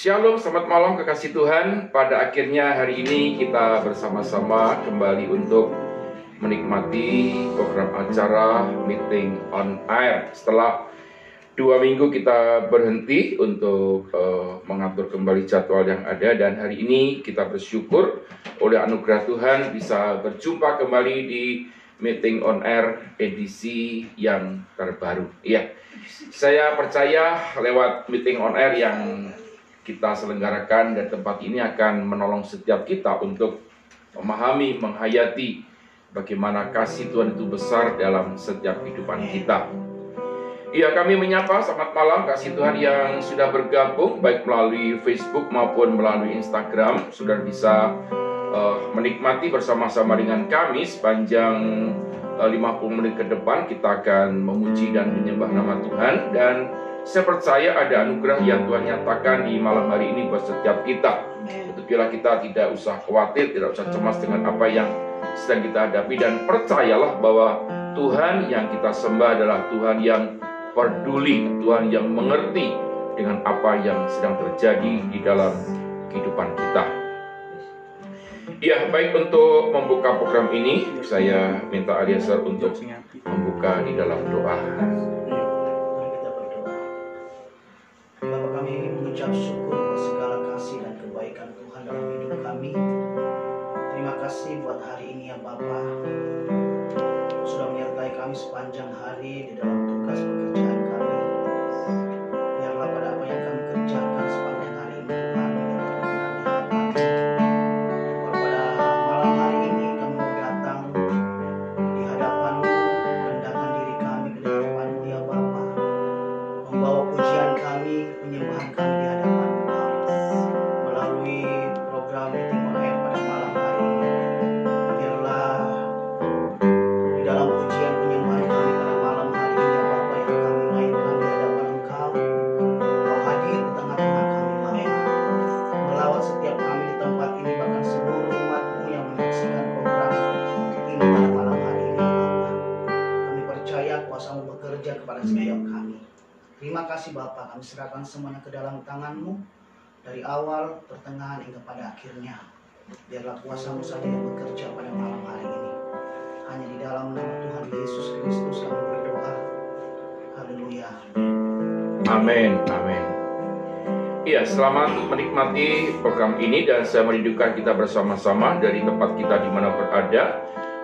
Shalom, selamat malam kekasih Tuhan. Pada akhirnya hari ini kita bersama-sama kembali untuk menikmati program acara Meeting on Air. Setelah 2 minggu kita berhenti untuk mengatur kembali jadwal yang ada, dan hari ini kita bersyukur oleh anugerah Tuhan bisa berjumpa kembali di Meeting on Air edisi yang terbaru. Iya, saya percaya lewat Meeting on Air yang kita selenggarakan dan tempat ini akan menolong setiap kita untuk memahami, menghayati bagaimana kasih Tuhan itu besar dalam setiap kehidupan kita. Iya, kami menyapa selamat malam kasih Tuhan yang sudah bergabung baik melalui Facebook maupun melalui Instagram. Sudah bisa menikmati bersama-sama dengan kami sepanjang 50 menit ke depan. Kita akan memuji dan menyembah nama Tuhan, dan saya percaya ada anugerah yang Tuhan nyatakan di malam hari ini buat setiap kita. Biarlah kita tidak usah khawatir, tidak usah cemas dengan apa yang sedang kita hadapi, dan percayalah bahwa Tuhan yang kita sembah adalah Tuhan yang peduli, Tuhan yang mengerti dengan apa yang sedang terjadi di dalam kehidupan kita. Ya, baik, untuk membuka program ini, saya minta Aliaser untuk membuka di dalam doa. Bapa, kami mengucap syukur atas segala kasih dan kebaikan Tuhan dalam hidup kami. Terima kasih buat hari ini ya Bapa, sudah menyertai kami sepanjang hari di dalam tugas pekerjaan kami. Biarlah pada apa yang kami kerjakan sepanjang hari ini Tuhan, pada malam hari ini kami mau datang di hadapan-Mu, merendahkan diri kami ke hadapan-Mu ya Bapa, membawa pujian kami, penyembahan kami di hadapan Engkau melalui program Meeting on Air pada malam hari ini. Biarlah di dalam pujian penyembahan kami pada malam hari ini ya Bapa, yang kami naikkan di hadapan Engkau, Engkau hadir di tengah-tengah kami Bapa, melawat setiap kami di tempat ini, bahkan seluruh umat-Mu yang menyaksikan program ini pada malam hari ini ya Bapa. Kami percaya kuasa-Mu bekerja kepada setiap kami. Terima kasih Bapa, kami serahkan semuanya ke dalam tangan-Mu, dari awal, pertengahan, hingga pada akhirnya. Biarlah kuasa-Mu saja yang bekerja pada malam hari ini. Hanya di dalam nama Tuhan Yesus Kristus kami berdoa. Haleluya. Amin, amin. Iya, selamat menikmati program ini, dan saya merindukan kita bersama-sama dari tempat kita di mana berada,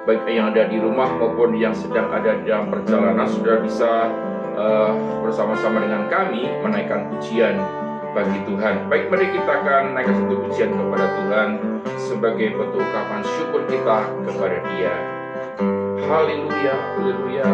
baik yang ada di rumah maupun yang sedang ada di dalam perjalanan, sudah bisa bersama-sama dengan kami menaikkan pujian bagi Tuhan. Baik, mari kita akan naikkan satu pujian kepada Tuhan sebagai bentuk ungkapan syukur kita kepada Dia. Haleluya, haleluya.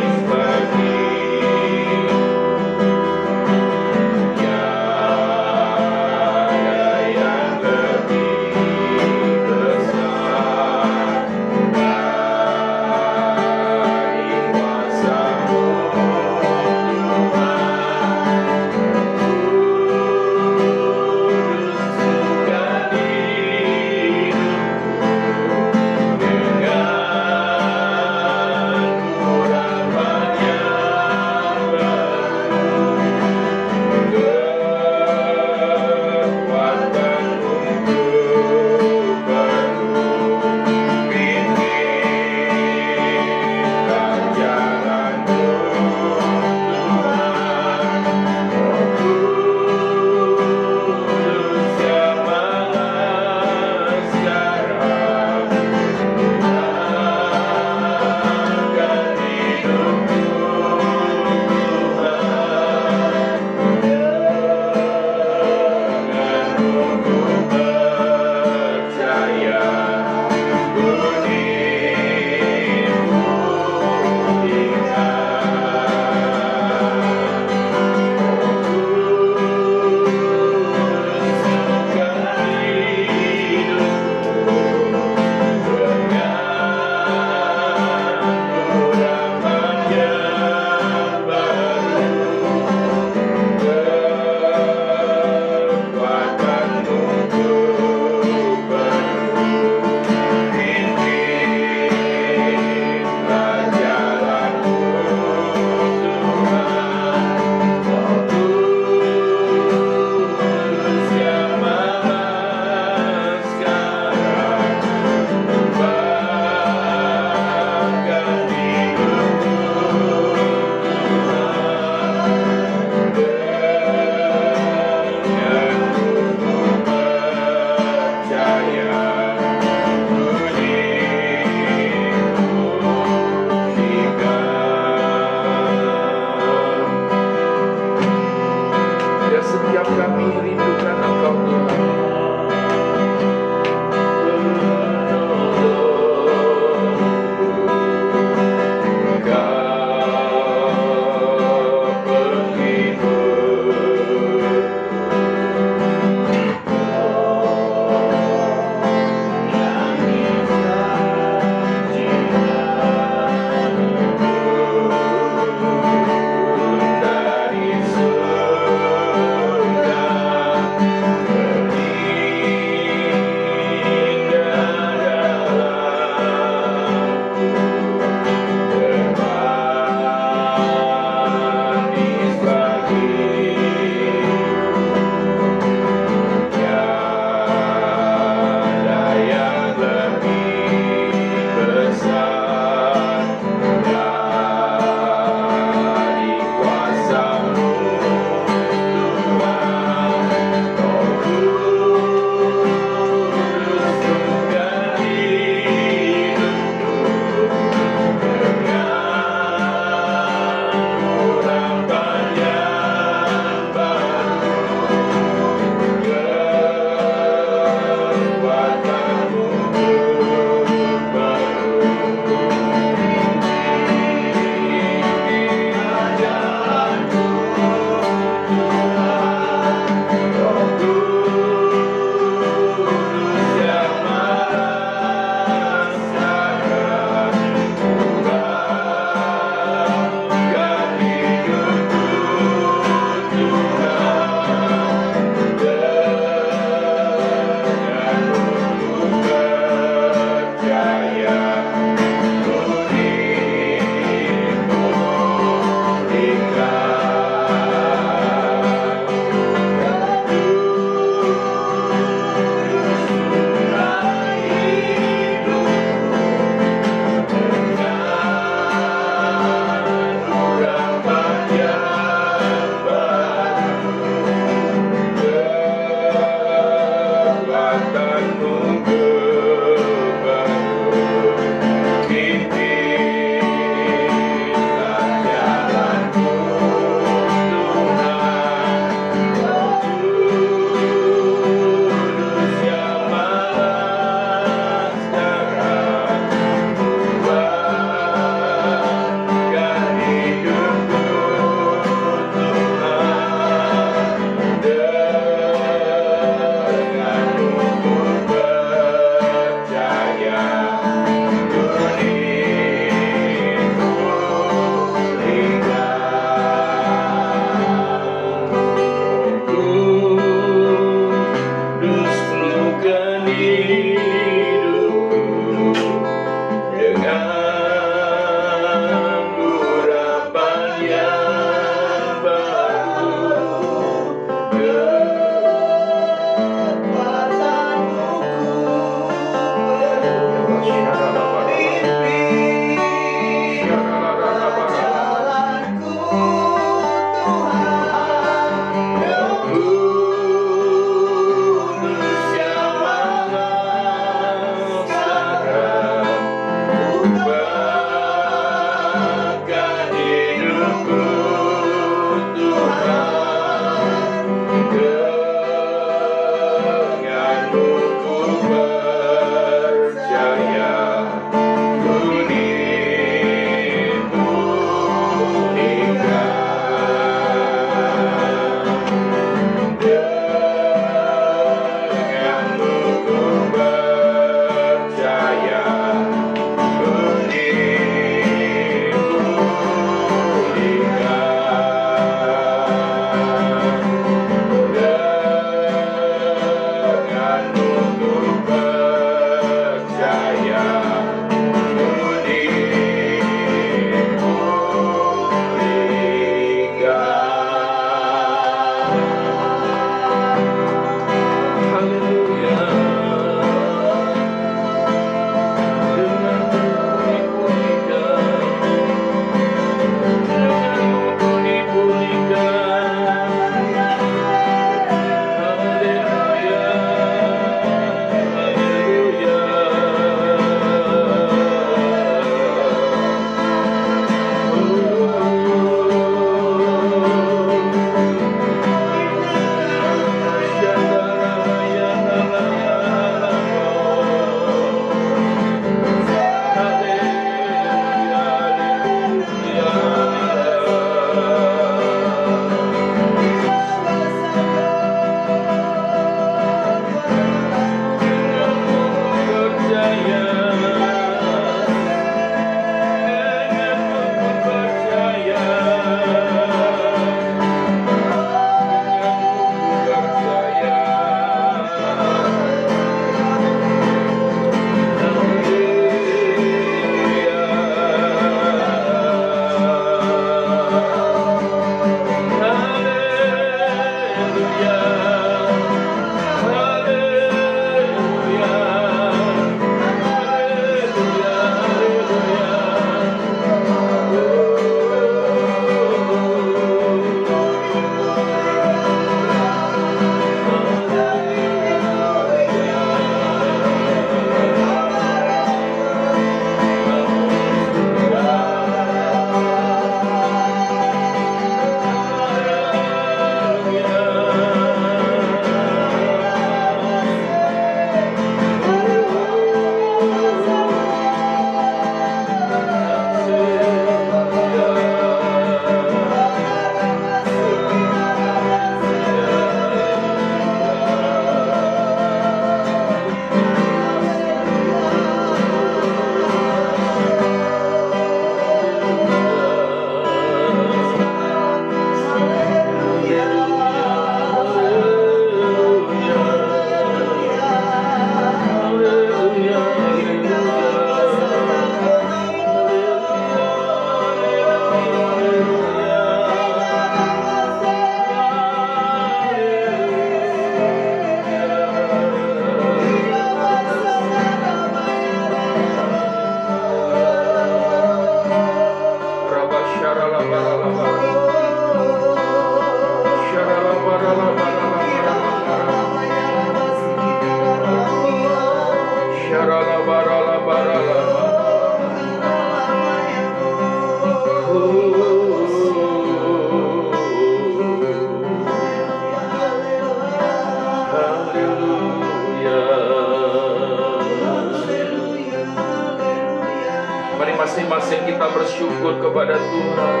bersyukur kepada Tuhan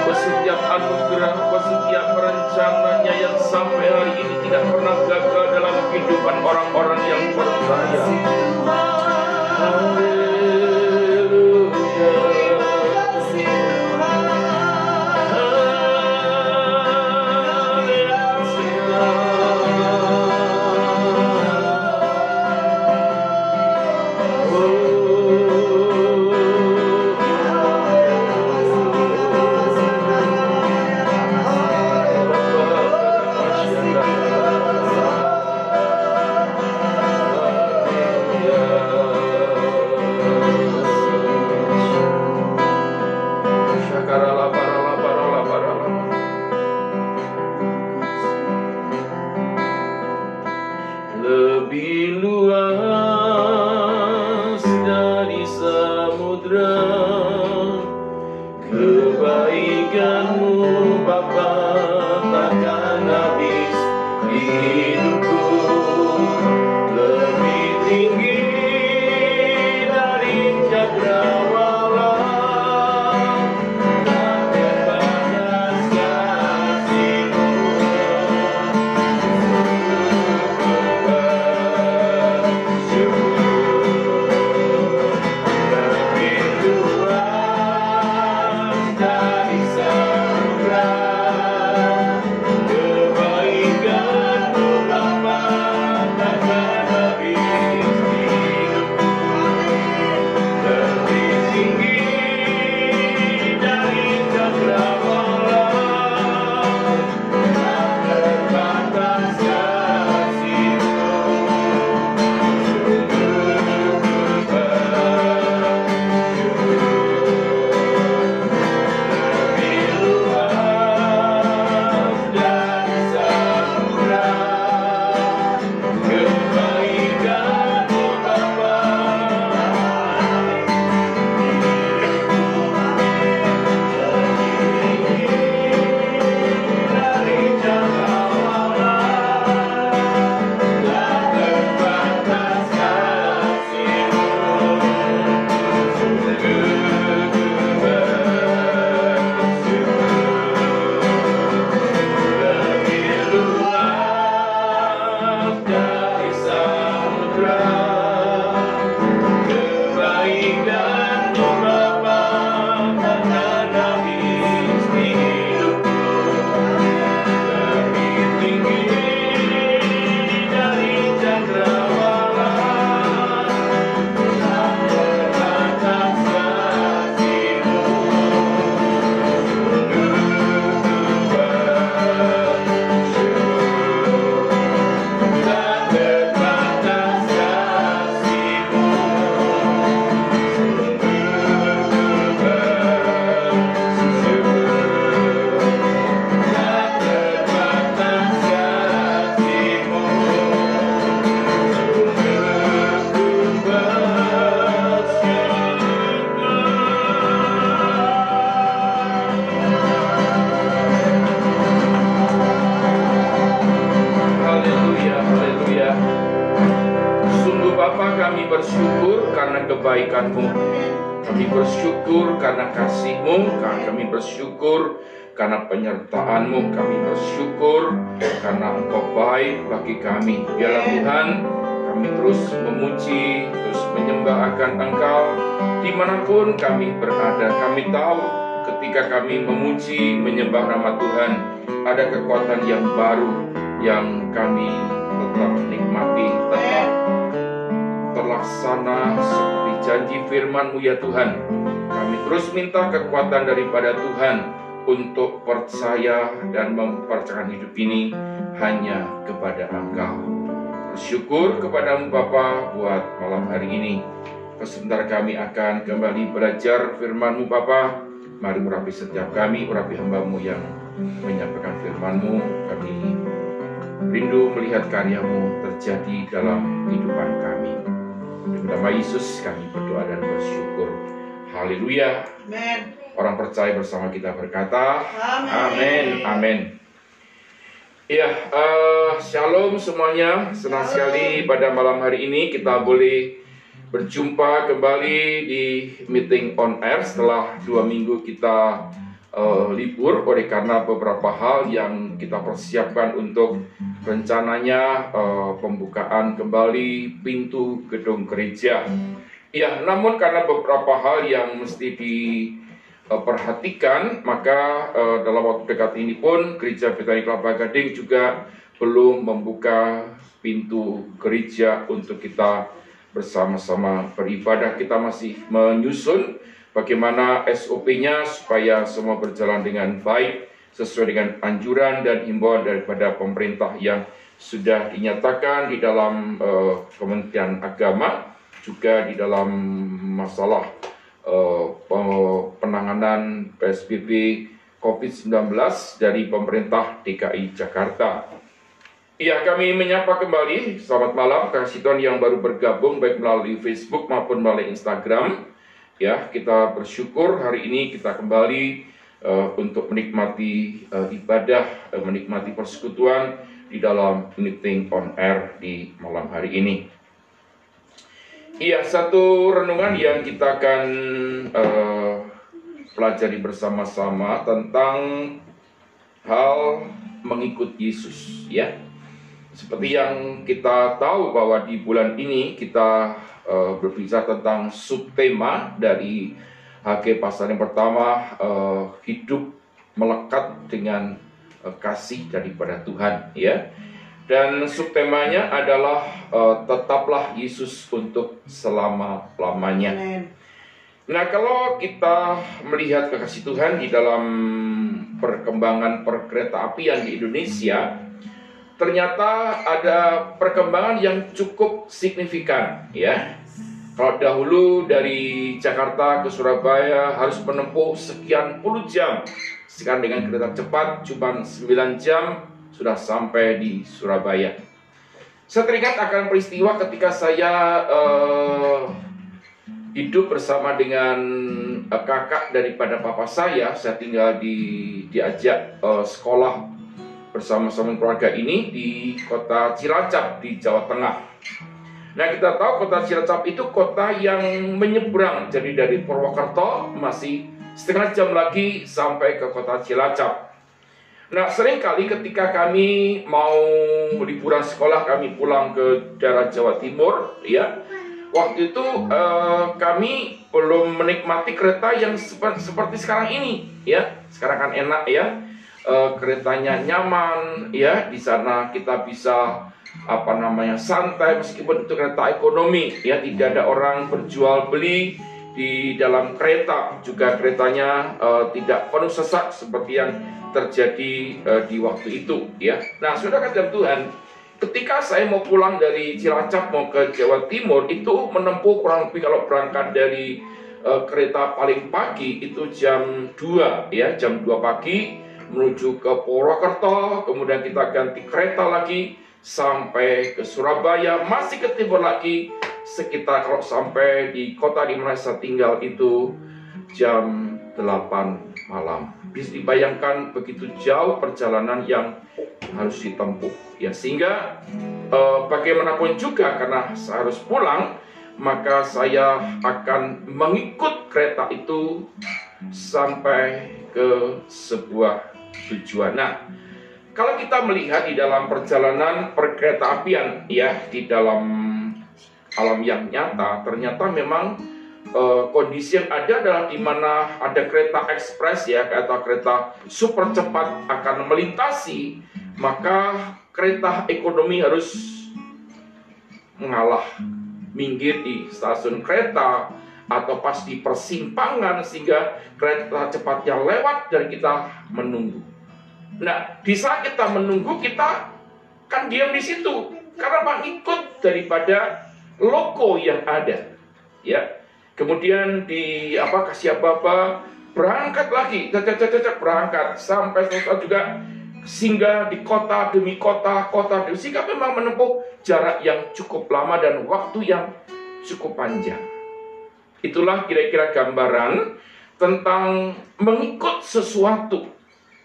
setiap anugerah, setiap rencananya yang sampai hari ini tidak pernah gagal dalam kehidupan orang-orang yang percaya. Lebih luas dari samudra kebaikan-Mu Bapa, takkan habis di hidupku. Lebih tinggi dari cakrawala, tak terbatas kasih-Mu. Kami bersyukur karena kebaikan-Mu, kami bersyukur karena kasih-Mu, kami bersyukur karena penyertaan-Mu, kami bersyukur karena Engkau baik bagi kami. Biarlah Tuhan, kami terus memuji, terus menyembah akan Engkau dimanapun kami berada. Kami tahu ketika kami memuji, menyembah nama Tuhan, ada kekuatan yang baru yang kami tetap nikmati, tetap terlaksana seperti janji firman-Mu ya Tuhan. Kami terus minta kekuatan daripada Tuhan untuk percaya dan mempercayakan hidup ini hanya kepada Engkau. Bersyukur kepada-Mu Bapa buat malam hari ini. Sebentar kami akan kembali belajar firman-Mu Bapa. Mari urapi setiap kami, urapi hamba-Mu yang menyampaikan firman-Mu. Kami rindu melihat karya-Mu terjadi dalam kehidupan kami. Dalam nama Yesus kami berdoa dan bersyukur. Haleluya. Amin. Orang percaya bersama kita berkata, Amin. Amin. Amin. Ya, shalom semuanya. Senang sekali pada malam hari ini kita boleh berjumpa kembali di Meeting on Air setelah 2 minggu kita libur oleh karena beberapa hal yang kita persiapkan untuk rencananya pembukaan kembali pintu gedung gereja. Ya, namun karena beberapa hal yang mesti diperhatikan, maka dalam waktu dekat ini pun Gereja Betani Kelapa Gading juga belum membuka pintu gereja untuk kita bersama-sama beribadah. Kita masih menyusun bagaimana SOP-nya supaya semua berjalan dengan baik sesuai dengan anjuran dan himbauan daripada pemerintah yang sudah dinyatakan di dalam Kementerian Agama, juga di dalam masalah penanganan PSBB COVID-19 dari pemerintah DKI Jakarta. Ya, kami menyapa kembali, selamat malam kasih Tuhan yang baru bergabung baik melalui Facebook maupun melalui Instagram. Ya, kita bersyukur hari ini kita kembali untuk menikmati ibadah, menikmati persekutuan di dalam Meeting on Air di malam hari ini. Iya, satu renungan yang kita akan pelajari bersama-sama tentang hal mengikut Yesus, ya. Seperti yang kita tahu bahwa di bulan ini kita berbicara tentang subtema dari HG pasal yang pertama, hidup melekat dengan kasih daripada Tuhan, ya. Dan subtemanya adalah tetaplah Yesus untuk selama-lamanya. Nah, kalau kita melihat kekasih Tuhan di dalam perkembangan perkeretaapian di Indonesia, ternyata ada perkembangan yang cukup signifikan, ya. Kalau dahulu dari Jakarta ke Surabaya harus menempuh sekian puluh jam, sekarang dengan kereta cepat cuma 9 jam sudah sampai di Surabaya. Saya teringat akan peristiwa ketika saya hidup bersama dengan kakak daripada papa saya tinggal diajak sekolah bersama-sama keluarga ini di kota Cilacap di Jawa Tengah. Nah, kita tahu kota Cilacap itu kota yang menyeberang, jadi dari Purwokerto masih setengah jam lagi sampai ke kota Cilacap. Nah, seringkali ketika kami mau liburan sekolah, kami pulang ke daerah Jawa Timur, ya, waktu itu kami belum menikmati kereta yang seperti sekarang ini, ya. Sekarang kan enak, ya. Keretanya nyaman, ya. Di sana kita bisa santai meskipun itu kereta ekonomi, ya. Tidak ada orang berjual beli di dalam kereta, juga keretanya tidak penuh sesak seperti yang terjadi di waktu itu, ya. Nah, saudara kasih Tuhan, ketika saya mau pulang dari Cilacap mau ke Jawa Timur itu menempuh kurang lebih kalau berangkat dari kereta paling pagi itu jam 2, ya, jam 2 pagi menuju ke Purwokerto, kemudian kita ganti kereta lagi sampai ke Surabaya, masih ke timur lagi sekitar kalau sampai di kota di mana saya tinggal itu jam 8 malam. Bisa dibayangkan begitu jauh perjalanan yang harus ditempuh, ya, sehingga bagaimanapun juga karena saya harus pulang, maka saya akan mengikut kereta itu sampai ke sebuah tujuan. Nah, kalau kita melihat di dalam perjalanan perkeretaapian, ya, di dalam alam yang nyata, ternyata memang kondisi yang ada adalah di mana ada kereta ekspres, ya, atau kereta super cepat akan melintasi, maka kereta ekonomi harus mengalah, minggir di stasiun kereta atau pas di persimpangan sehingga kereta cepatnya lewat dan kita menunggu. Nah, di saat kita menunggu, kita kan diam di situ karena mengikut daripada logo yang ada, ya. Kemudian kasih apa berangkat lagi, berangkat sampai selesai juga, singgah di kota demi kota demi, sehingga memang menempuh jarak yang cukup lama dan waktu yang cukup panjang. Itulah kira-kira gambaran tentang mengikut sesuatu,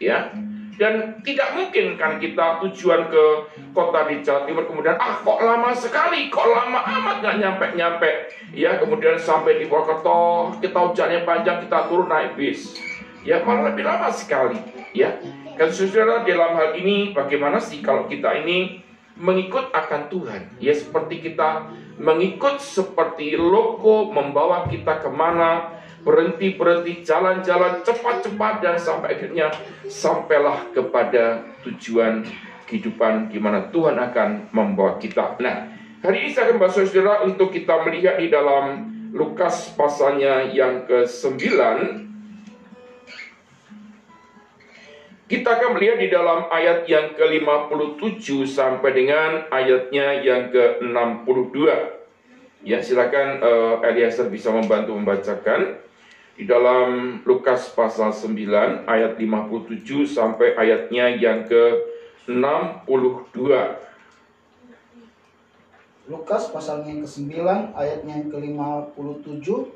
ya. Dan tidak mungkin kan kita tujuan ke kota di Jawa Timur kemudian kok lama sekali, kok lama amat nggak nyampe-nyampe, ya. Kemudian sampai di Purwokerto kita hujannya panjang, kita turun naik bis, ya, malah lebih lama sekali, ya. Dan saudara, dalam hal ini bagaimana sih kalau kita ini mengikut akan Tuhan, ya, seperti kita mengikut seperti loko membawa kita kemana, berhenti-berhenti, jalan-jalan cepat-cepat, dan sampai akhirnya sampailah kepada tujuan kehidupan di mana Tuhan akan membawa kita. Nah, hari ini saya akan bahas saudara untuk kita melihat di dalam Lukas pasalnya yang ke-9. Kita akan melihat di dalam ayat yang ke-57 sampai dengan ayatnya yang ke-62. Ya, silakan Eliezer bisa membantu membacakan di dalam Lukas pasal 9 ayat 57 sampai ayatnya yang ke-62. Lukas pasalnya yang ke-9 ayatnya yang ke-57.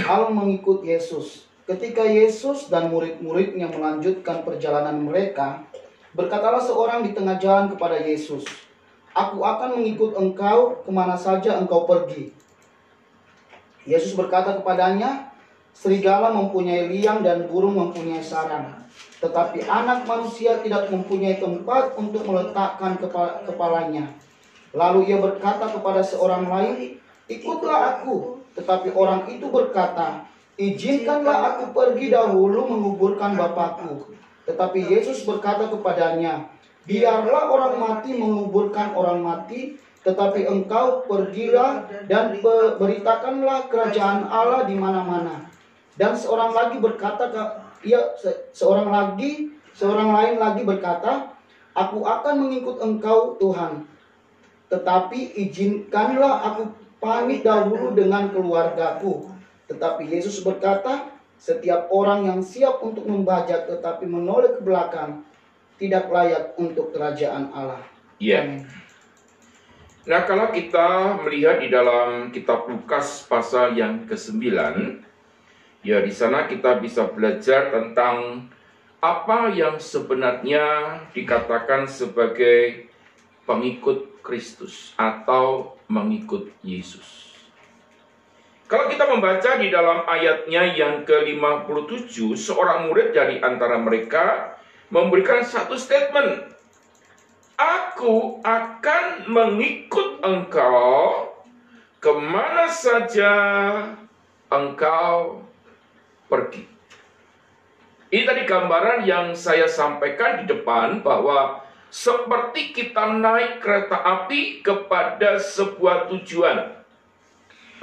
Hal mengikut Yesus. Ketika Yesus dan murid-muridnya melanjutkan perjalanan mereka, berkatalah seorang di tengah jalan kepada Yesus, "Aku akan mengikut engkau kemana saja engkau pergi." Yesus berkata kepadanya, "Serigala mempunyai liang dan burung mempunyai sarang, tetapi anak manusia tidak mempunyai tempat untuk meletakkan kepalanya." Lalu ia berkata kepada seorang lain, "Ikutlah aku." Tetapi orang itu berkata, "Izinkanlah aku pergi dahulu menguburkan Bapakku." Tetapi Yesus berkata kepadanya, "Biarlah orang mati menguburkan orang mati, tetapi engkau pergilah dan beritakanlah kerajaan Allah di mana-mana." Dan seorang lain lagi berkata, "Aku akan mengikut engkau, Tuhan, tetapi izinkanlah aku pamit dahulu dengan keluargaku." Tetapi Yesus berkata, "Setiap orang yang siap untuk membajak tetapi menoleh ke belakang tidak layak untuk kerajaan Allah." Ya. Nah, kalau kita melihat di dalam kitab Lukas pasal yang ke-9, ya, di sana kita bisa belajar tentang apa yang sebenarnya dikatakan sebagai pengikut Kristus atau mengikut Yesus. Kalau kita membaca di dalam ayatnya yang ke-57, seorang murid dari antara mereka memberikan satu statement. "Aku akan mengikut engkau kemana saja engkau pergi." Ini tadi gambaran yang saya sampaikan di depan, bahwa seperti kita naik kereta api kepada sebuah tujuan.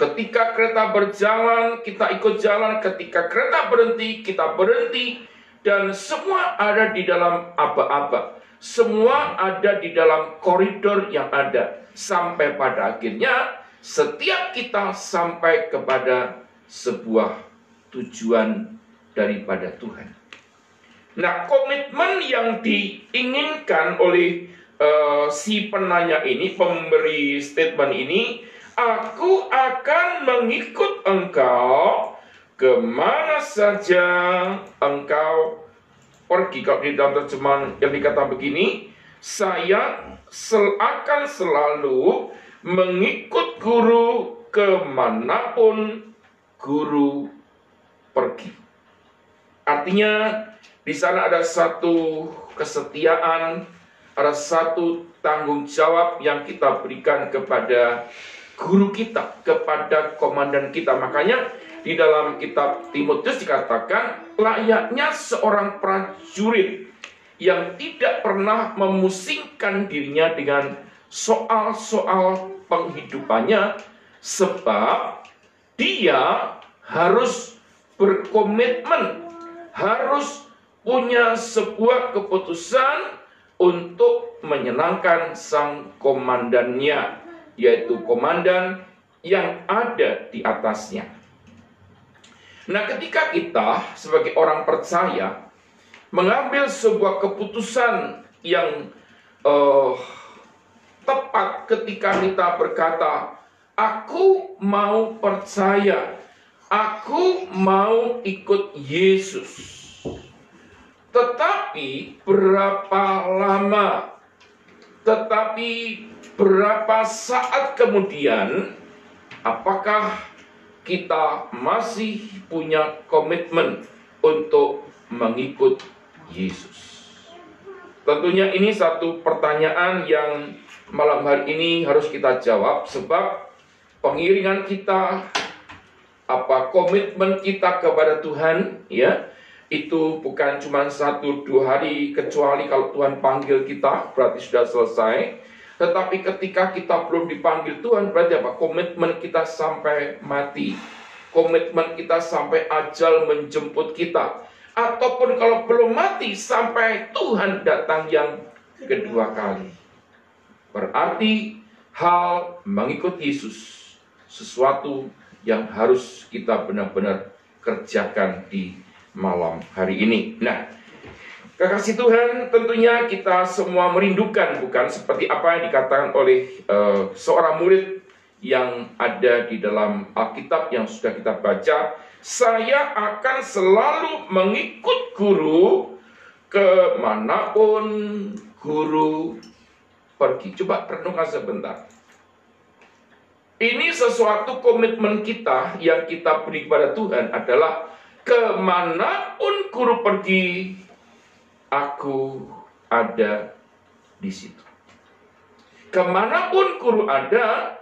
Ketika kereta berjalan, kita ikut jalan. Ketika kereta berhenti, kita berhenti. Dan semua ada di dalam aba-aba. Semua ada di dalam koridor yang ada. Sampai pada akhirnya, setiap kita sampai kepada sebuah tujuan daripada Tuhan. Nah, komitmen yang diinginkan oleh si penanya ini, pemberi statement ini, "Aku akan mengikut engkau kemana saja engkau pergi." Kalau di dalam terjemahan yang dikata begini, "Saya akan selalu mengikut guru kemanapun guru pergi." Artinya di sana ada satu kesetiaan, ada satu tanggung jawab yang kita berikan kepada guru kita, kepada komandan kita. Makanya di dalam kitab Timotius dikatakan, layaknya seorang prajurit yang tidak pernah memusingkan dirinya dengan soal-soal penghidupannya, sebab dia harus berkomitmen, harus punya sebuah keputusan untuk menyenangkan sang komandannya, yaitu komandan yang ada di atasnya. Nah, ketika kita sebagai orang percaya mengambil sebuah keputusan yang tepat, ketika kita berkata, "Aku mau percaya, aku mau ikut Yesus," Tetapi berapa lama? Tetapi berapa saat kemudian, apakah kita masih punya komitmen untuk mengikut Yesus? Tentunya ini satu pertanyaan yang malam hari ini harus kita jawab, sebab pengiringan kita, komitmen kita kepada Tuhan, ya, itu bukan cuma 1-2 hari, kecuali kalau Tuhan panggil kita berarti sudah selesai. Tetapi ketika kita belum dipanggil Tuhan, berarti apa? Komitmen kita sampai mati, komitmen kita sampai ajal menjemput kita, ataupun kalau belum mati sampai Tuhan datang yang kedua kali. Berarti hal mengikut Yesus sesuatu yang harus kita benar-benar kerjakan di malam hari ini. Nah, kekasih Tuhan, tentunya kita semua merindukan, bukan seperti apa yang dikatakan oleh seorang murid yang ada di dalam Alkitab yang sudah kita baca, saya akan selalu mengikut guru kemanapun guru pergi. Coba renungkan sebentar. Ini sesuatu komitmen kita yang kita beri kepada Tuhan adalah kemanapun guru pergi, aku ada di situ. Kemanapun guru ada,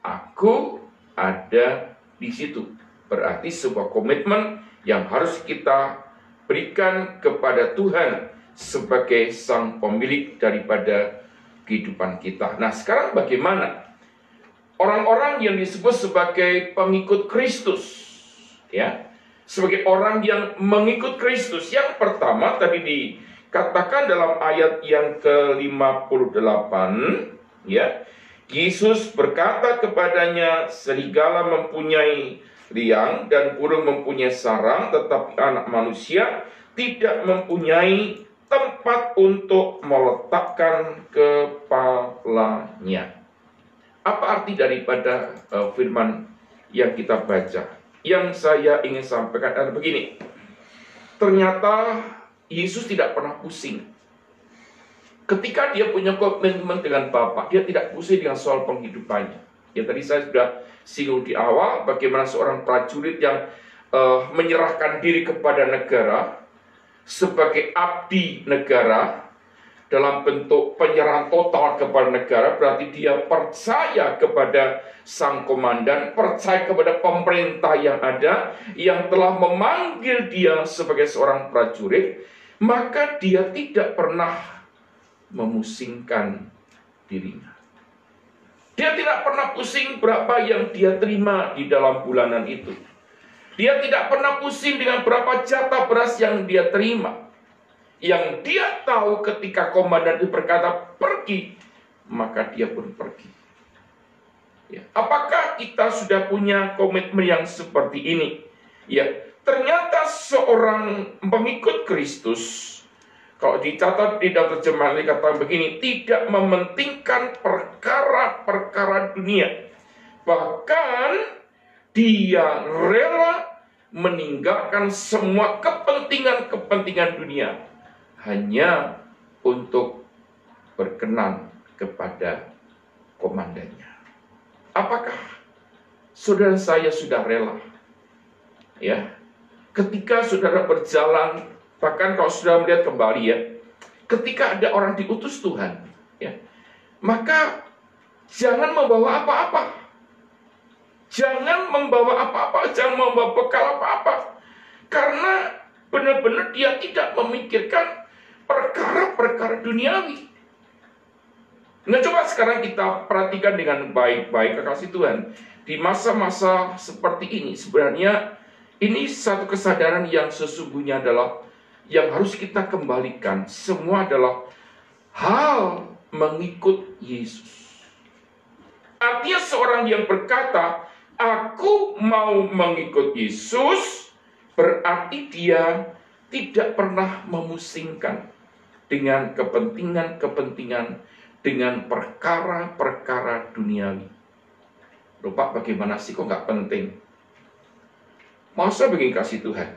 aku ada di situ. Berarti sebuah komitmen yang harus kita berikan kepada Tuhan sebagai sang pemilik daripada kehidupan kita. Nah, sekarang bagaimana orang-orang yang disebut sebagai pengikut Kristus, ya, sebagai orang yang mengikut Kristus? Yang pertama tadi dikatakan dalam ayat yang ke-58, ya, Yesus berkata kepadanya, serigala mempunyai liang dan burung mempunyai sarang, tetapi anak manusia tidak mempunyai tempat untuk meletakkan kepalanya. Apa arti daripada firman yang kita baca? Yang saya ingin sampaikan adalah begini. Ternyata Yesus tidak pernah pusing. Ketika dia punya komitmen dengan Bapa, dia tidak pusing dengan soal penghidupannya. Ya, tadi saya sudah singgung di awal bagaimana seorang prajurit yang menyerahkan diri kepada negara sebagai abdi negara dalam bentuk penyerahan total kepada negara. Berarti dia percaya kepada sang komandan, percaya kepada pemerintah yang ada, yang telah memanggil dia sebagai seorang prajurit. Maka dia tidak pernah memusingkan dirinya. Dia tidak pernah pusing berapa yang dia terima di dalam bulanan itu. Dia tidak pernah pusing dengan berapa jatah beras yang dia terima. Yang dia tahu ketika komandan itu berkata pergi, maka dia pun pergi. Ya. Apakah kita sudah punya komitmen yang seperti ini? Ya, ternyata seorang pengikut Kristus, kalau dicatat di dalam terjemahan dikatakan begini, tidak mementingkan perkara-perkara dunia. Bahkan dia rela meninggalkan semua kepentingan-kepentingan dunia hanya untuk berkenan kepada komandannya. Apakah saudara saya sudah rela? Ya, ketika saudara berjalan, bahkan kalau sudah melihat kembali, ya, ketika ada orang diutus Tuhan, ya, maka jangan membawa apa-apa. Jangan membawa apa-apa, jangan membawa bekal apa-apa. Karena benar-benar dia tidak memikirkan perkara-perkara duniawi. Nah, coba sekarang kita perhatikan dengan baik-baik, kekasih Tuhan. Di masa-masa seperti ini, sebenarnya ini satu kesadaran yang sesungguhnya adalah yang harus kita kembalikan. Semua adalah hal mengikut Yesus. Artinya seorang yang berkata, aku mau mengikut Yesus, berarti dia tidak pernah memusingkan dengan kepentingan-kepentingan, dengan perkara-perkara duniawi. Lupa bagaimana sih, kok nggak penting? Masa begini kasih Tuhan?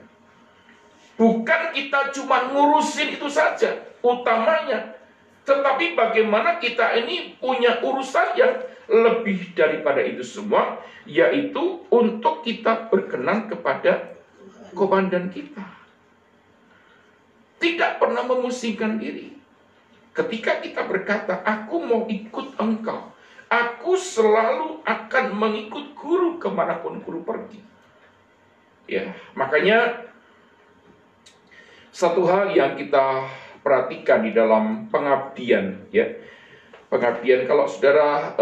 Bukan kita cuma ngurusin itu saja utamanya, tetapi bagaimana kita ini punya urusan yang lebih daripada itu semua, yaitu untuk kita berkenan kepada komandan kita. Tidak pernah memusingkan diri. Ketika kita berkata, aku mau ikut engkau, aku selalu akan mengikut guru kemanapun guru pergi. Ya, makanya satu hal yang kita perhatikan di dalam pengabdian, ya, pengabdian kalau saudara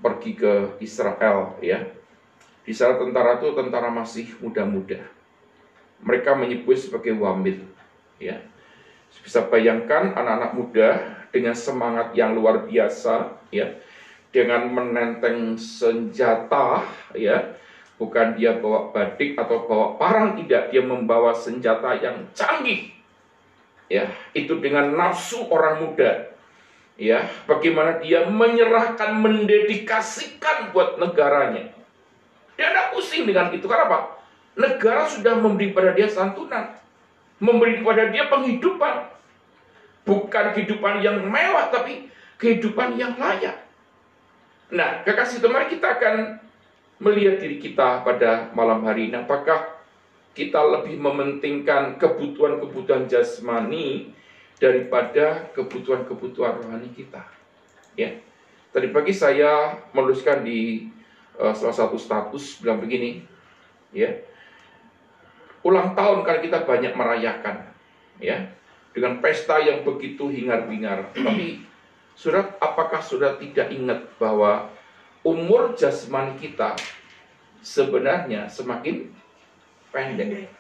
pergi ke Israel, ya, di sana tentara itu tentara masih muda-muda, mereka menyebut sebagai wamil, ya. Bisa bayangkan anak-anak muda dengan semangat yang luar biasa, ya, dengan menenteng senjata, ya. Bukan dia bawa badik atau bawa parang, tidak, dia membawa senjata yang canggih. Ya, itu dengan nafsu orang muda. Ya, bagaimana dia menyerahkan, mendedikasikan buat negaranya. Dia tidak pusing dengan itu. Karena apa? Negara sudah memberi pada dia santunan, memberi kepada dia penghidupan. Bukan kehidupan yang mewah, tapi kehidupan yang layak. Nah, kekasih teman, kita akan melihat diri kita pada malam hari ini. Apakah kita lebih mementingkan kebutuhan-kebutuhan jasmani daripada kebutuhan-kebutuhan rohani kita? Ya, tadi pagi saya menuliskan di salah satu status bilang begini, ya, ulang tahun kan kita banyak merayakan, ya, dengan pesta yang begitu hingar-bingar. Tapi saudara, apakah saudara tidak ingat bahwa umur jasmani kita sebenarnya semakin pendek?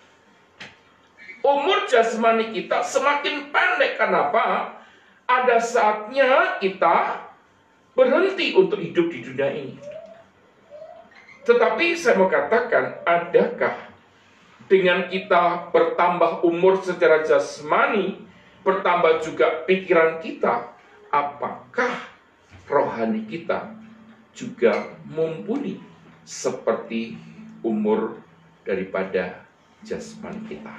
Umur jasmani kita semakin pendek. Kenapa? Ada saatnya kita berhenti untuk hidup di dunia ini. Tetapi saya mau katakan, adakah dengan kita bertambah umur secara jasmani, bertambah juga pikiran kita, apakah rohani kita juga mumpuni seperti umur daripada jasmani kita?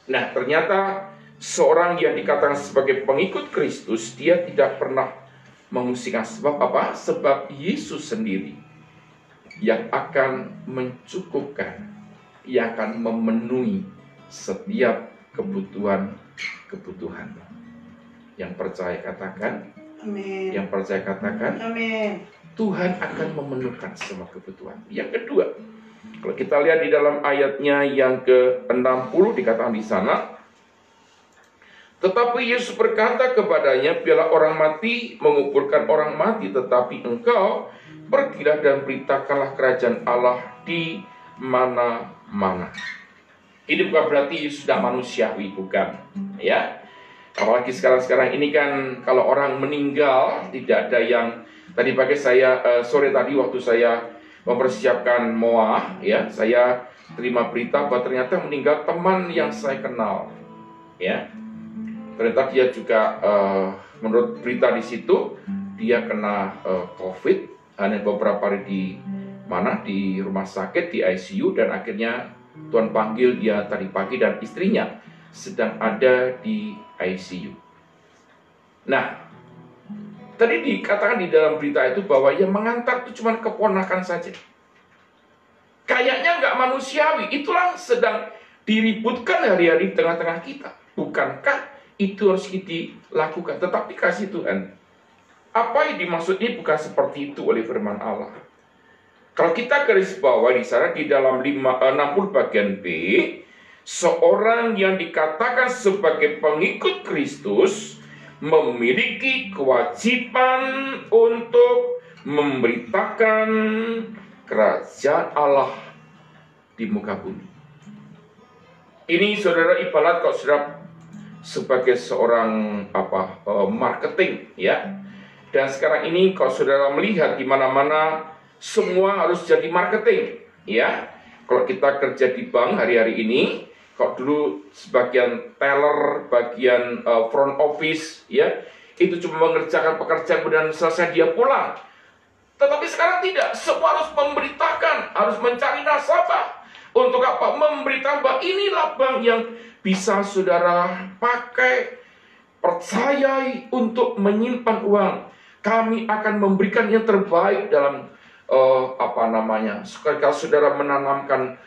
Nah, ternyata seorang yang dikatakan sebagai pengikut Kristus, dia tidak pernah memusingkan. Sebab apa? Sebab Yesus sendiri yang akan mencukupkan, yang akan memenuhi setiap kebutuhan-kebutuhan. Yang percaya katakan, amin. Yang percaya katakan, amin. Tuhan akan memenuhkan semua kebutuhan. Yang kedua, kalau kita lihat di dalam ayatnya yang ke-60 dikatakan di sana, tetapi Yesus berkata kepadanya, biarlah orang mati menguburkan orang mati, tetapi engkau pergilah dan beritakanlah kerajaan Allah di mana-mana. Ini bukan berarti Yesus sudah manusiawi, bukan, ya. Apalagi sekarang ini kan kalau orang meninggal tidak ada yang. Tadi pagi sore tadi waktu saya mempersiapkan MOA, ya, saya terima berita bahwa ternyata meninggal teman yang saya kenal, ya. Ternyata dia juga menurut berita di situ dia kena COVID, hanya beberapa hari di rumah sakit di ICU, dan akhirnya Tuhan panggil dia tadi pagi dan istrinya sedang ada di ICU. Nah, tadi dikatakan di dalam berita itu bahwa yang mengantar itu cuma keponakan saja. Kayaknya nggak manusiawi. Itulah sedang diributkan hari-hari di tengah-tengah kita. Bukankah itu harus dilakukan? Tetapi kasih Tuhan, apa yang dimaksud ini bukan seperti itu oleh firman Allah. Kalau kita garis bawah di sana di dalam 60 bagian B, seorang yang dikatakan sebagai pengikut Kristus memiliki kewajiban untuk memberitakan kerajaan Allah di muka bumi. Ini saudara ibarat kalau saudara sebagai seorang marketing, ya. Dan sekarang ini kalau saudara melihat di mana-mana semua harus jadi marketing, ya. Kalau kita kerja di bank hari-hari ini, kalau dulu sebagian teller, bagian front office, ya, itu cuma mengerjakan pekerjaan kemudian selesai dia pulang. Tetapi sekarang tidak, semua harus memberitakan, harus mencari nasabah, Untuk apa? Memberitahu bahwa inilah bank yang bisa saudara pakai, percayai untuk menyimpan uang. Kami akan memberikan yang terbaik dalam kalau saudara menanamkan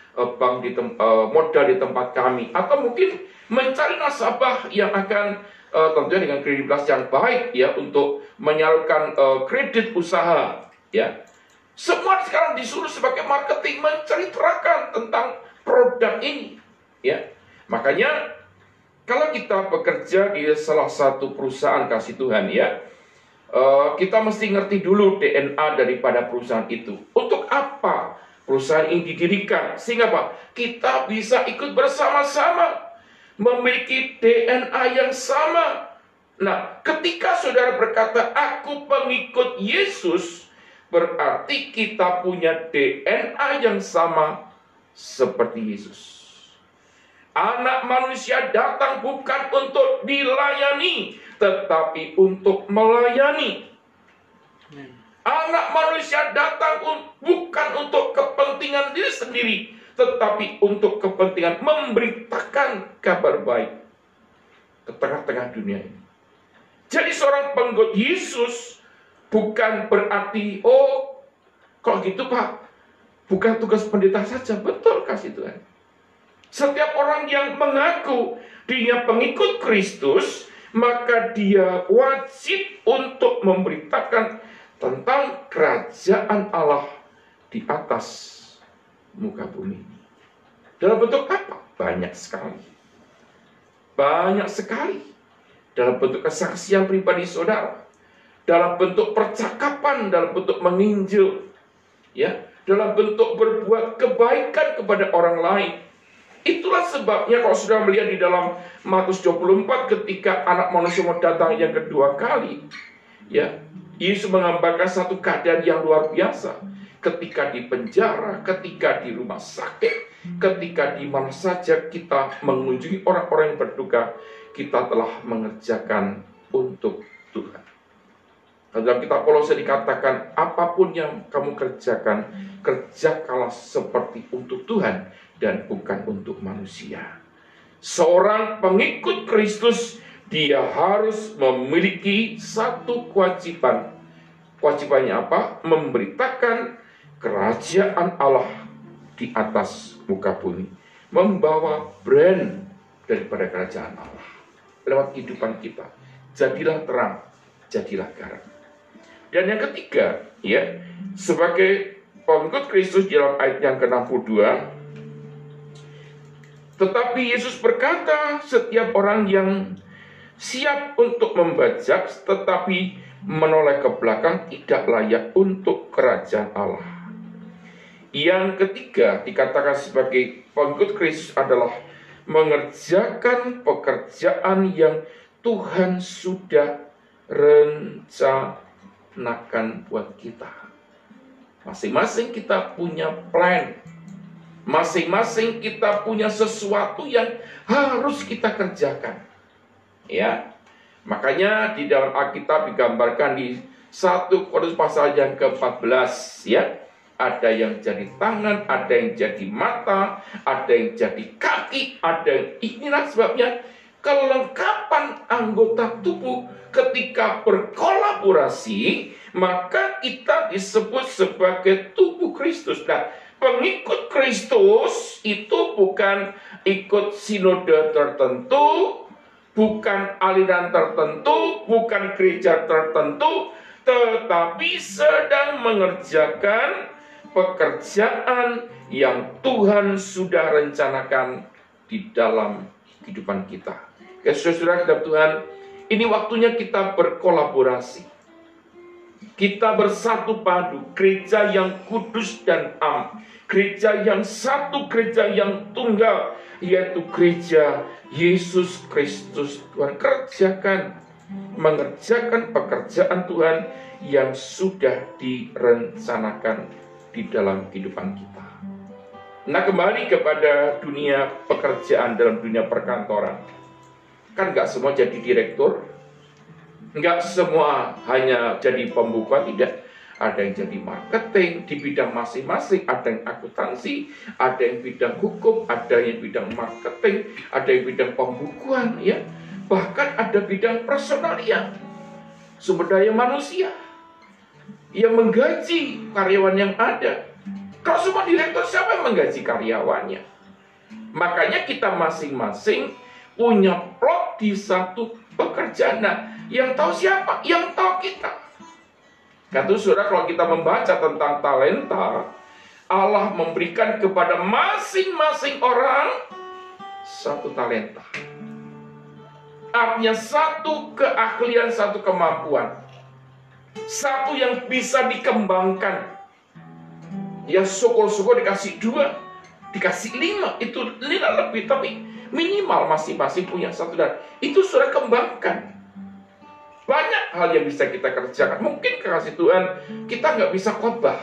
modal di tempat kami, atau mungkin mencari nasabah yang akan tentunya dengan kredibilitas yang baik ya, untuk menyalurkan kredit usaha ya. Semua sekarang disuruh sebagai marketing menceritakan tentang produk ini ya. Makanya kalau kita bekerja di salah satu perusahaan kasih Tuhan ya, kita mesti ngerti dulu DNA daripada perusahaan itu. Untuk apa perusahaan ini didirikan? Sehingga apa? Kita bisa ikut bersama-sama, memiliki DNA yang sama. Nah, ketika saudara berkata, aku pengikut Yesus, berarti kita punya DNA yang sama seperti Yesus. Anak manusia datang bukan untuk dilayani, tetapi untuk melayani. Anak manusia datang bukan untuk kepentingan diri sendiri, tetapi untuk kepentingan memberitakan kabar baik ke tengah-tengah dunia ini. Jadi seorang pengikut Yesus bukan berarti, oh kalau gitu Pak, bukan tugas pendeta saja. Betul kasih Tuhan. Setiap orang yang mengaku dirinya pengikut Kristus, maka dia wajib untuk memberitakan tentang kerajaan Allah di atas muka bumi. Dalam bentuk apa? Banyak sekali. Banyak sekali. Dalam bentuk kesaksian pribadi saudara, dalam bentuk percakapan, dalam bentuk menginjil, ya, dalam bentuk berbuat kebaikan kepada orang lain. Itulah sebabnya kalau sudah melihat di dalam Matius 24 ketika anak manusia mau datang yang kedua kali, ya, Yesus menggambarkan satu keadaan yang luar biasa. Ketika di penjara, ketika di rumah sakit, ketika di mana saja kita mengunjungi orang-orang yang berduka, kita telah mengerjakan untuk Tuhan. Dalam kitab Kolose dikatakan, apapun yang kamu kerjakan, kerjakanlah seperti untuk Tuhan dan bukan untuk manusia. Seorang pengikut Kristus, dia harus memiliki satu kewajiban. Kewajibannya apa? Memberitakan kerajaan Allah di atas muka bumi. Membawa brand daripada kerajaan Allah lewat kehidupan kita. Jadilah terang, jadilah garam. Dan yang ketiga, ya, sebagai pengikut Kristus dalam ayat yang ke-62, tetapi Yesus berkata, setiap orang yang siap untuk membajak tetapi menoleh ke belakang tidak layak untuk kerajaan Allah. Yang ketiga dikatakan sebagai pengikut Kristus adalah mengerjakan pekerjaan yang Tuhan sudah rencanakan buat kita. Masing-masing kita punya plan. Masing-masing kita punya sesuatu yang harus kita kerjakan. Ya. Makanya di dalam Alkitab digambarkan di 1 Korintus pasal yang ke-14, ya. Ada yang jadi tangan, ada yang jadi mata, ada yang jadi kaki, ada yang... Inilah sebabnya kelengkapan anggota tubuh ketika berkolaborasi, maka kita disebut sebagai tubuh Kristus. Nah, pengikut Kristus itu bukan ikut sinode tertentu, bukan aliran tertentu, bukan gereja tertentu, tetapi sedang mengerjakan pekerjaan yang Tuhan sudah rencanakan di dalam kehidupan kita. Saudara dalam Tuhan, ini waktunya kita berkolaborasi. Kita bersatu padu, gereja yang kudus dan am, gereja yang satu, gereja yang tunggal, yaitu gereja Yesus Kristus. Tuhan kerjakan, mengerjakan pekerjaan Tuhan yang sudah direncanakan di dalam kehidupan kita. Nah, kembali kepada dunia pekerjaan dalam dunia perkantoran. Kan nggak semua jadi direktur, nggak semua hanya jadi pembuka, tidak. ada yang jadi marketing di bidang masing-masing, ada yang akuntansi, ada yang bidang hukum, ada yang bidang marketing, ada yang bidang pembukuan, ya. Bahkan ada bidang personalia, sumber daya manusia yang menggaji karyawan yang ada. Kalau semua direktur, siapa yang menggaji karyawannya? Makanya kita masing-masing punya plot di satu pekerjaan. Nah, yang tahu siapa? Yang tahu kita. Kata saudara, kalau kita membaca tentang talenta, Allah memberikan kepada masing-masing orang satu talenta. Artinya satu keahlian, satu kemampuan. Satu yang bisa dikembangkan. Ya syukur-syukur dikasih 2, dikasih 5, itu nilai lebih, tapi minimal masing-masing punya satu, dan itu sudah kembangkan. Banyak hal yang bisa kita kerjakan. Mungkin kasih Tuhan, kita nggak bisa khotbah,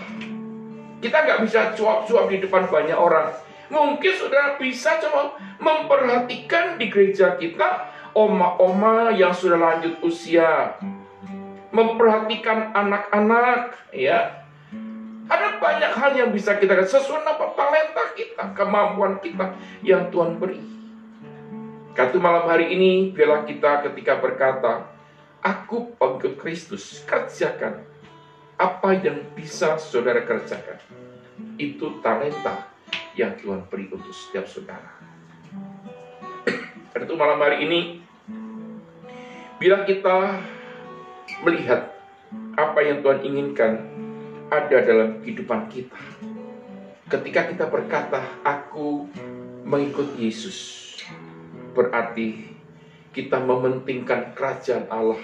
kita nggak bisa cuap-cuap di depan banyak orang. Mungkin saudara bisa coba memperhatikan di gereja kita oma-oma yang sudah lanjut usia, memperhatikan anak-anak, ya. Ada banyak hal yang bisa kita kerjakan sesuai dengan talenta kita, kemampuan kita yang Tuhan beri. Kata malam hari ini, biarlah kita ketika berkata, aku pengikut Kristus, kerjakan apa yang bisa saudara kerjakan. Itu talenta yang Tuhan beri untuk setiap saudara. Karena itu malam hari ini, bila kita melihat apa yang Tuhan inginkan ada dalam kehidupan kita, ketika kita berkata, aku mengikut Yesus, berarti kita mementingkan kerajaan Allah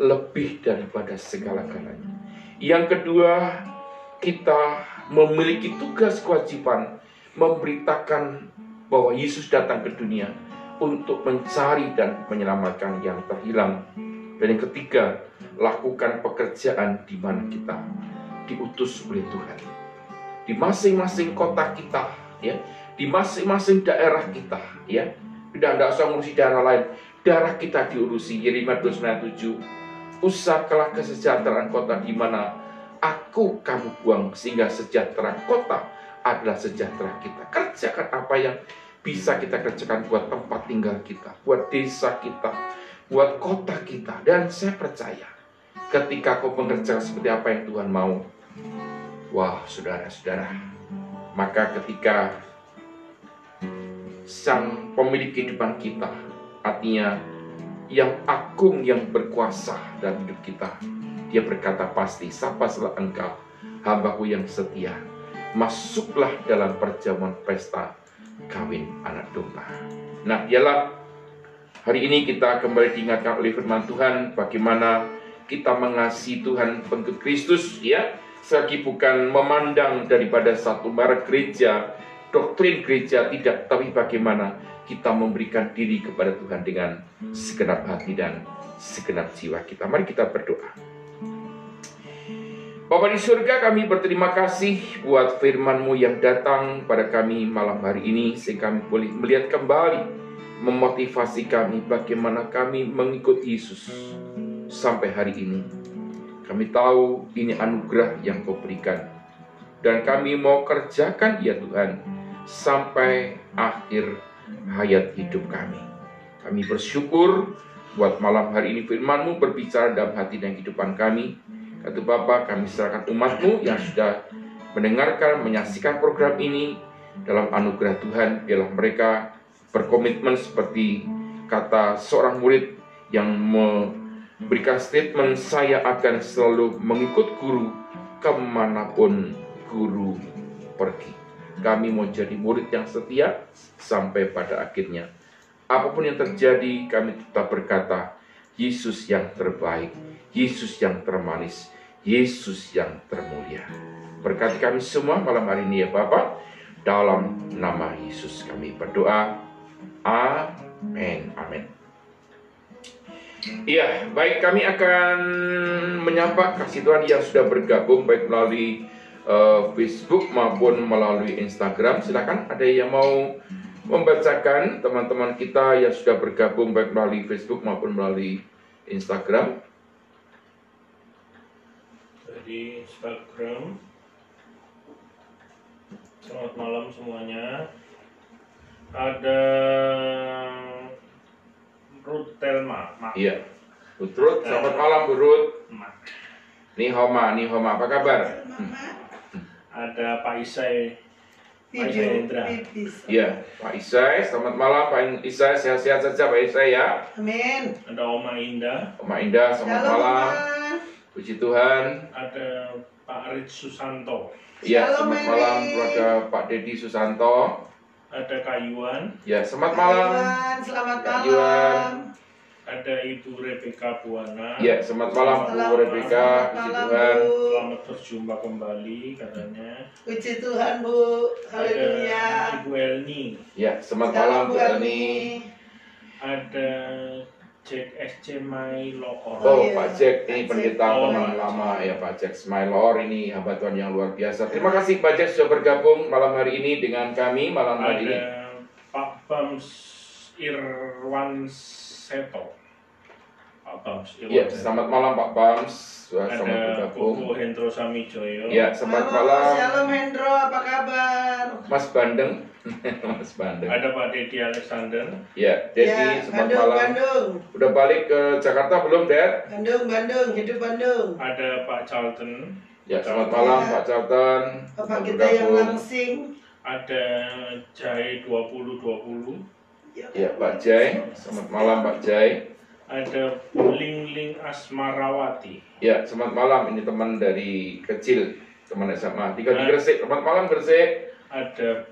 lebih daripada segala-galanya. Yang kedua, kita memiliki tugas kewajiban memberitakan bahwa Yesus datang ke dunia untuk mencari dan menyelamatkan yang terhilang. Dan yang ketiga, lakukan pekerjaan di mana kita diutus oleh Tuhan. Di masing-masing kota kita, ya, di masing-masing daerah kita, ya. Tidak usah ngurusi daerah lain, daerah kita diurusi. Yeremia 29:7, usahakanlah kesejahteraan kota di mana aku kamu buang, sehingga sejahtera kota adalah sejahtera kita. Kerjakan apa yang bisa kita kerjakan buat tempat tinggal kita, buat desa kita, buat kota kita. Dan saya percaya ketika kau mengerjakan seperti apa yang Tuhan mau, wah saudara-saudara, maka ketika Sang pemilik kehidupan kita, artinya yang agung, yang berkuasa dalam hidup kita, Dia berkata pasti, sapalah engkau hambaku yang setia, masuklah dalam perjamuan pesta kawin anak domba. Nah, ialah hari ini kita kembali diingatkan oleh firman Tuhan bagaimana kita mengasihi Tuhan pengikut Kristus, ya. Selagi bukan memandang daripada satu merek gereja, doktrin gereja, tidak, tapi bagaimana kita memberikan diri kepada Tuhan dengan segenap hati dan segenap jiwa kita. Mari kita berdoa. Bapa di surga, kami berterima kasih buat firman-Mu yang datang pada kami malam hari ini, sehingga kami boleh melihat kembali, memotivasi kami bagaimana kami mengikut Yesus sampai hari ini. Kami tahu ini anugerah yang Kau berikan, dan kami mau kerjakan ya Tuhan sampai akhir hayat hidup kami. Kami bersyukur buat malam hari ini firman-Mu berbicara dalam hati dan kehidupan kami. Kata Bapa, kami serahkan umat-Mu yang sudah mendengarkan, menyaksikan program ini dalam anugerah Tuhan. Biarlah mereka berkomitmen seperti kata seorang murid yang memberikan statement, saya akan selalu mengikut guru kemanapun guru pergi. Kami mau jadi murid yang setia sampai pada akhirnya. Apapun yang terjadi, kami tetap berkata, Yesus yang terbaik, Yesus yang termanis, Yesus yang termulia. Berkati kami semua malam hari ini ya Bapa. Dalam nama Yesus kami berdoa. Amin. Amin. Iya, baik, kami akan menyapa kasih Tuhan yang sudah bergabung baik melalui Facebook maupun melalui Instagram. Silakan, ada yang mau membacakan teman-teman kita yang sudah bergabung baik melalui Facebook maupun melalui Instagram. di Instagram. Selamat malam semuanya. Ada Ruth Telma. Iya. Bu Ruth, selamat malam Bu Ruth. Nih Homa, apa kabar? Ada Pak Isai. Pak Isai Hendra. Iya, Pak Isai, selamat malam Pak Isai, sehat-sehat saja Pak Isai ya. Amin. Ada Oma Indah. Oma Indah, selamat malam. Puji Tuhan. Ada Pak Rit Susanto. Iya, selamat malam keluarga Pak Dedi Susanto. Ada Kak Yuan. Ya, selamat malam. Selamat Kak malam. Yuan. Ada Ibu Rebeka Buana. Ya, selamat malam Bu Rebeka. Puji Tuhan. Selamat berjumpa kembali katanya. Puji Tuhan Bu. Haleluya. Ada Ibu Elni. Ya, selamat malam Bu Elni. Ada Jack SC Mailor. Oh, iya. Pak Jack ini pendeta Oh, teman lama ya, Pak Jack Smailor ini hamba Tuhan yang luar biasa. Terima kasih Pak Jack sudah bergabung malam hari ini dengan kami malam hari ini. Ada Pak Bams Irwan Seto. Pak Bams Irwan Ya, Seto. selamat malam Pak Bams, selamat Ada bergabung. Koko Hendro Samijoyo. Ya, selamat Halo, malam Shalom Hendro, apa kabar? Mas Bandeng. Mas Bandeng. Ada Pak Dedi Alexander. Ya, Dedi, Ya, selamat Bandung, malam. Bandung. Udah balik ke Jakarta belum, Dad? Bandung, hidup Bandung. Ada Pak Charlton. Ya, selamat malam Ya. Pak Charlton. Bapak Selamat kita yang bergabung. langsing. Ada Jai 2020. Ya, Pak Jai. Selamat malam Pak Jai. Ada Ling Asmarawati. Ya, selamat malam. Ini teman dari kecil, teman SMA. Tinggal di Nah. Gresik. Selamat malam Gresik. Ada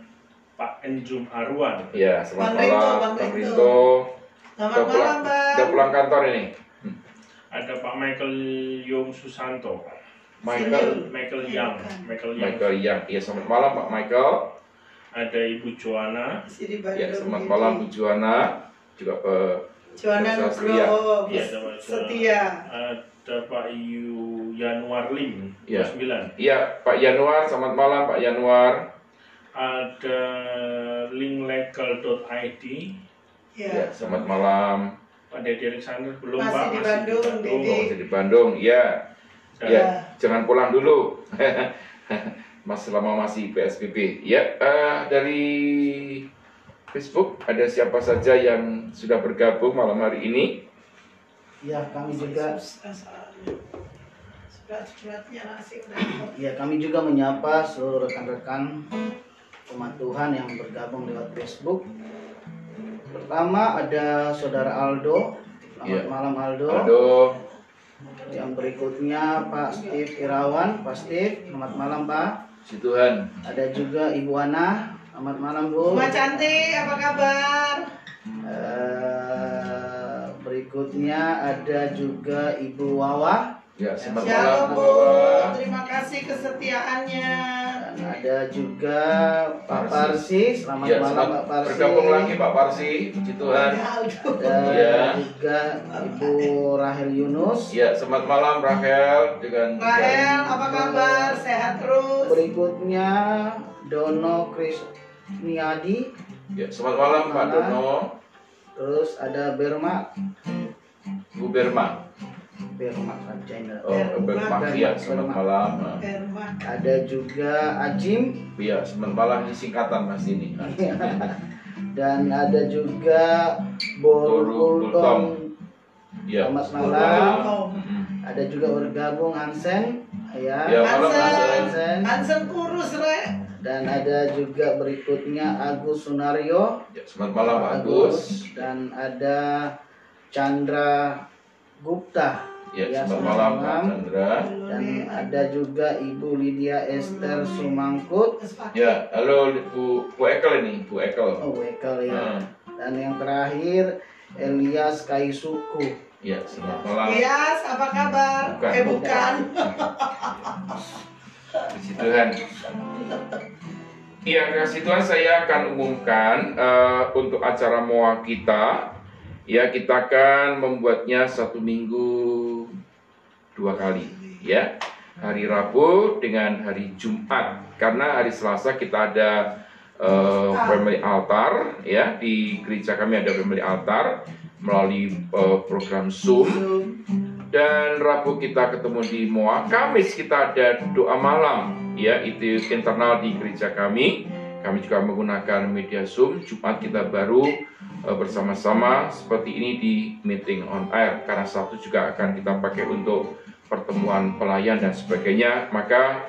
Pak Enjum Arwan. Ya, selamat Bang Rinto, malam Bang Bang Rinto. Rinto. Selamat malam, Bang. Udah pulang kantor ini. Ada Pak Michael Yong Susanto. Michael Michael Yang. Michael Yang. Ya, selamat malam Pak Michael. Ada Ibu Joanna. Masih di Bandung. Ya, selamat malam Bu Juana. Juga Joanna Setia. Nugroho, Ya. Ada Pak setia. Ada Pak Yanuar Lim. Ya. 29. Iya, Pak Januar. Selamat malam Pak Januar. Ada linklegal.id. Ya, Ya. selamat malam. Pak Dedi Alexander belum Masih Pak, di Bandung, Dedi. Oh, masih di Bandung. Ya. Dan Ya, jangan pulang dulu. Selama masih PSBB. Ya, dari Facebook ada siapa saja yang sudah bergabung malam hari ini? Ya, kami juga. Ya, kami juga menyapa seluruh rekan-rekan umat Tuhan yang bergabung lewat Facebook. Pertama ada Saudara Aldo. Selamat Ya. malam Aldo. Aduh, Yang berikutnya Pak Steve Irawan. Pak Steve, selamat malam Pak. si Tuhan. Ada juga Ibu Ana. Selamat malam Bu. Mbak Cantik, apa kabar? Berikutnya ada juga Ibu Wawa. Ya, selamat malam. Shalom Bu Bu, Wawa. terima kasih kesetiaannya. Dan ada juga Pak Parsi. Parsi. Selamat Ya, malam selamat Pak Parsi. bergabung lagi Pak Parsi. Puji Tuhan. Ada Ya. juga Ibu Rahel Yunus. Ya, selamat malam Rahel dengan Rahel, apa kabar? Sehat terus? Berikutnya Dono Krisniadi. Ya, selamat malam Pak Malam. Dono. Terus ada Berma. Bu Berma. Berma Sarjana. Oh, Berma. Ya, selamat malam. Herman. Ada juga Ajim. Ya, selamat malam ini singkatan Mas ini. Dan ada juga Borultong. Ya, Selamat selamat malam. malam. Mm-mm. Ada juga bergabung Hansen. Ya, Ya. malam Hansen. Hansen. Hansen kurus, Re. Dan ada juga berikutnya Agus Sunario. Ya, selamat malam Pak Agus. Dan ada Chandra Gupta. Ya, Ya, selamat selamat malam Pak malam. Chandra. Dan ada juga Ibu Lydia Esther Sumangkut. Ya, halo Bu Ekel ini, Bu Ekel. Oh, Wekel ya. Hmm. Dan yang terakhir Elias Kaisuku. Ya, selamat malam. Yes, apa kabar? Bukan. Bukan. Puji Tuhan. Iya, kasih Tuhan saya akan umumkan untuk acara MOA kita. Ya, kita akan membuatnya 1 minggu 2 kali. Ya, hari Rabu dengan hari Jumat. Karena hari Selasa kita ada family altar. Ya, di gereja kami ada family altar melalui program Zoom. dan Rabu kita ketemu di MOA. Kamis kita ada doa malam, ya, itu internal di gereja kami. Kami juga menggunakan media Zoom. Jumat kita baru bersama-sama seperti ini di meeting on air, karena Sabtu juga akan kita pakai untuk pertemuan pelayan dan sebagainya. Maka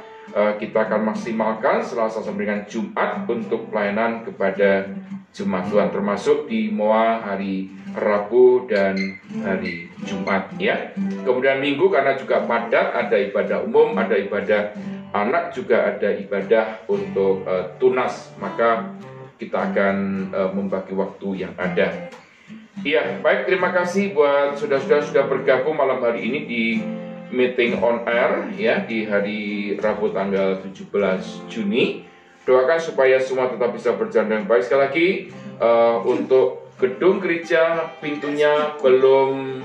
kita akan maksimalkan Selasa sampai dengan Jumat untuk pelayanan kepada jemaat Tuhan, termasuk di MOA hari Rabu dan hari Jumat, ya. Kemudian Minggu karena juga padat, ada ibadah umum, ada ibadah anak, juga ada ibadah untuk tunas, maka kita akan membagi waktu yang ada. Iya, baik, terima kasih buat saudara-saudara sudah bergabung malam hari ini di meeting on air, ya, di hari Rabu tanggal 17 Juni. Doakan supaya semua tetap bisa berjalan dengan baik. Sekali lagi, untuk gedung gereja pintunya belum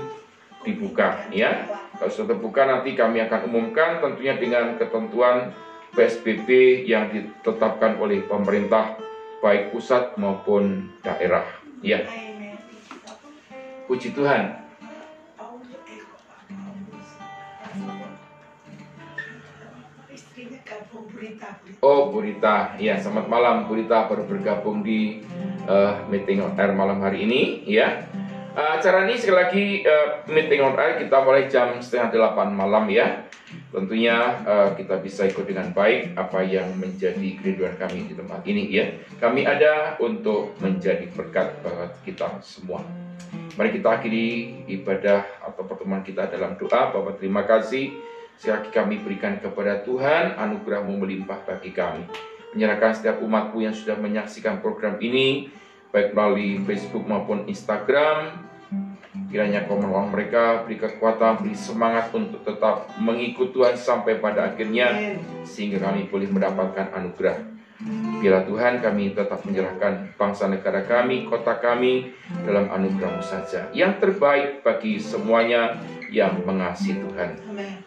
dibuka, ya. Kalau sudah terbuka nanti kami akan umumkan, tentunya dengan ketentuan PSBB yang ditetapkan oleh pemerintah baik pusat maupun daerah, ya. Puji Tuhan. Oh, Bu Rita, ya, selamat malam. Bu Rita baru bergabung di meeting on air malam hari ini, ya. Acara ini sekali lagi meeting on air kita mulai jam 7:30 malam, ya. Tentunya kita bisa ikut dengan baik apa yang menjadi kerinduan kami di tempat ini, ya. Kami ada untuk menjadi berkat bagi kita semua. Mari kita akhiri ibadah atau pertemuan kita dalam doa. Bapak, terima kasih sekali lagi kami berikan kepada Tuhan anugerah-Mu melimpah bagi kami. Menyerahkan setiap umat-Mu yang sudah menyaksikan program ini, baik melalui Facebook maupun Instagram. Kiranya Kau menolong mereka, beri kekuatan, beri semangat untuk tetap mengikut Tuhan sampai pada akhirnya, sehingga kami boleh mendapatkan anugerah. Biarlah Tuhan kami tetap menyerahkan bangsa negara kami, kota kami dalam anugerah-Mu saja. Yang terbaik bagi semuanya yang mengasihi Tuhan.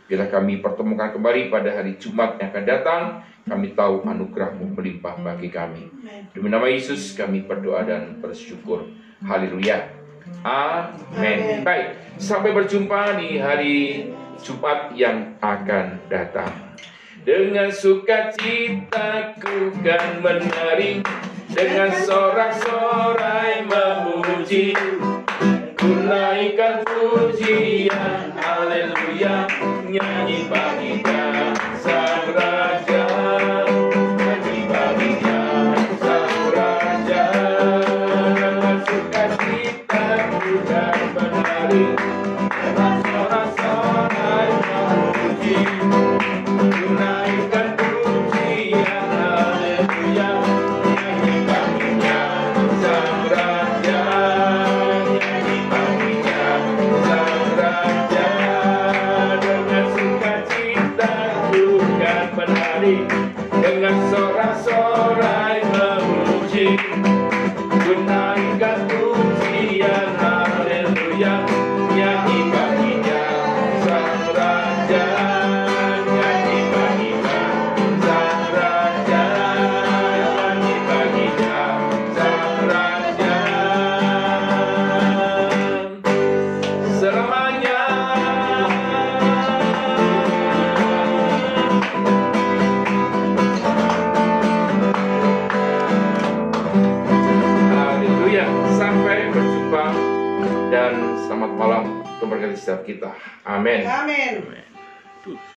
Bila kami pertemukan kembali pada hari Jumat yang akan datang, kami tahu anugerah-Mu melimpah bagi kami. Demi nama Yesus kami berdoa dan bersyukur. Haleluya. Amin. Baik, sampai berjumpa di hari Jumat yang akan datang. Dengan sukacita ku kan menari, dengan sorak-sorai memuji, ku naikkan pujian, haleluya, nyanyi baginya sang raja, nyanyi baginya sang raja. Dengan sukacita ku kan menari, dengan sorak-sorai memuji, ku naikkan pujian, haleluya, nyanyi baginya sang raja, nyanyi baginya sang raja. Dengan sukacita ku kan menari, dengan sorak-sorai memuji, ku naikkan pujian, haleluya, nyanyi baginya sang raja, nyanyi baginya sang raja, nyanyi baginya sang raja selamanya. Haleluya. Sampai berjumpa dan selamat malam. Tuhan berkati setiap kita. Amin. Amin. Tuh.